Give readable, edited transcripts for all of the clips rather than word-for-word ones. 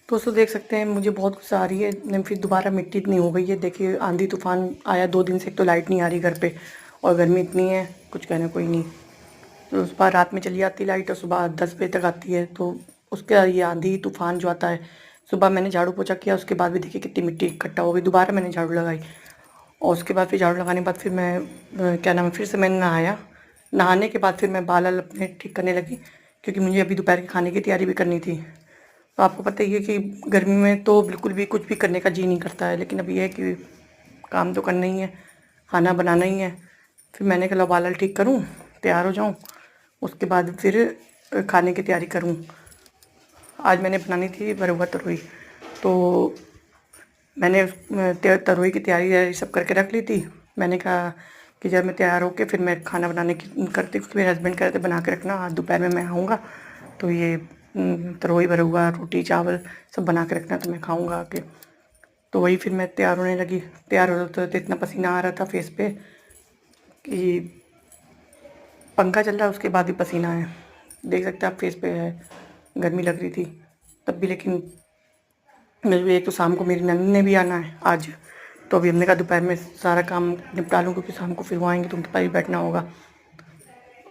दोस्तों देख सकते हैं मुझे बहुत गुस्सा आ रही है, फिर दोबारा मिट्टी इतनी हो गई है। देखिए आंधी तूफान आया 2 दिन से, एक तो लाइट नहीं आ रही घर पे और गर्मी इतनी है कुछ कहने कोई नहीं। तो सुबह रात में चली जाती लाइट और सुबह 10 बजे तक आती है। तो उसके ये आंधी तूफान जो आता है, सुबह मैंने झाड़ू पोछा किया, उसके बाद भी देखिए कितनी मिट्टी इकट्ठा हो गई। दोबारा मैंने झाड़ू लगाई और उसके बाद फिर झाड़ू लगाने के बाद फिर मैं क्या नाम है, फिर से मैंने नहाया। नहाने के बाद फिर मैं बाल अपने ठीक करने लगी, क्योंकि मुझे अभी दोपहर के खाने की तैयारी भी करनी थी। तो आपको पता ही है कि गर्मी में तो बिल्कुल भी कुछ भी करने का जी नहीं करता है, लेकिन अब ये है कि काम तो करना ही है, खाना बनाना ही है। फिर मैंने कहा बाल ठीक करूँ, तैयार हो जाऊँ, उसके बाद फिर खाने की तैयारी करूँ। आज मैंने बनानी थी भरुआ तरोई, तो मैंने तरोई की तैयारी सब करके रख ली थी। मैंने कहा कि जब मैं तैयार होकर फिर मैं खाना बनाने की करती, क्योंकि मेरे हस्बैंड कह रहे थे बना के रखना, आज दोपहर में मैं आऊँगा तो ये तरोई भरुआ रोटी चावल सब बना के रखना, तो मैं खाऊँगा आके। तो वही फिर मैं तैयार होने लगी। तैयार होते तो इतना पसीना आ रहा था फेस पे कि पंखा चल रहा है उसके बाद भी पसीना है, देख सकते हैं आप फेस पे है। गर्मी लग रही थी तब भी, लेकिन मेरे एक तो शाम को मेरी नंद ने भी आना है आज, तो अभी हमने कहा दोपहर में सारा काम निपटा लूँ, क्योंकि शाम को फिर वो आएंगे तो उनके पास ही बैठना होगा।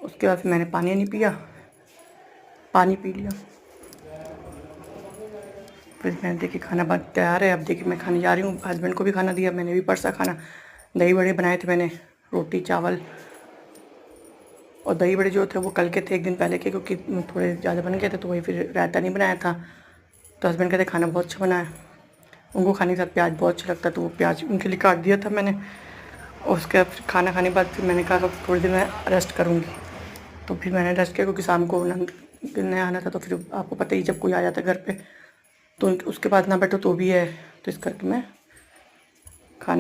उसके बाद फिर मैंने पानी नहीं पिया, पानी पी लिया। फिर मैंने देखिए खाना बन तैयार है, अब देखिए मैं खाने जा रही हूँ। हस्बैंड को भी खाना दिया, मैंने भी परसा खाना। दही बड़े बनाए थे मैंने, रोटी चावल। और दही बड़े जो थे वो कल के थे, एक दिन पहले के, क्योंकि थोड़े ज़्यादा बन गए थे, तो वही फिर रायता नहीं बनाया था। तो हस्बैंड कहते खाना बहुत अच्छा बना है, उनको खाने के साथ प्याज बहुत अच्छा लगता है, तो वो प्याज उनके लिए काट दिया था मैंने। और उसके बाद फिर खाना खाने के बाद फिर मैंने कहा थोड़ी देर मैं रेस्ट करूँगी। तो फिर मैंने रेस्ट किया, क्योंकि शाम को नंद ने आना था। तो फिर आपको पता ही जब कोई आ जाता है घर पे तो उसके बाद ना बैठो तो भी है, तो इस करके मैं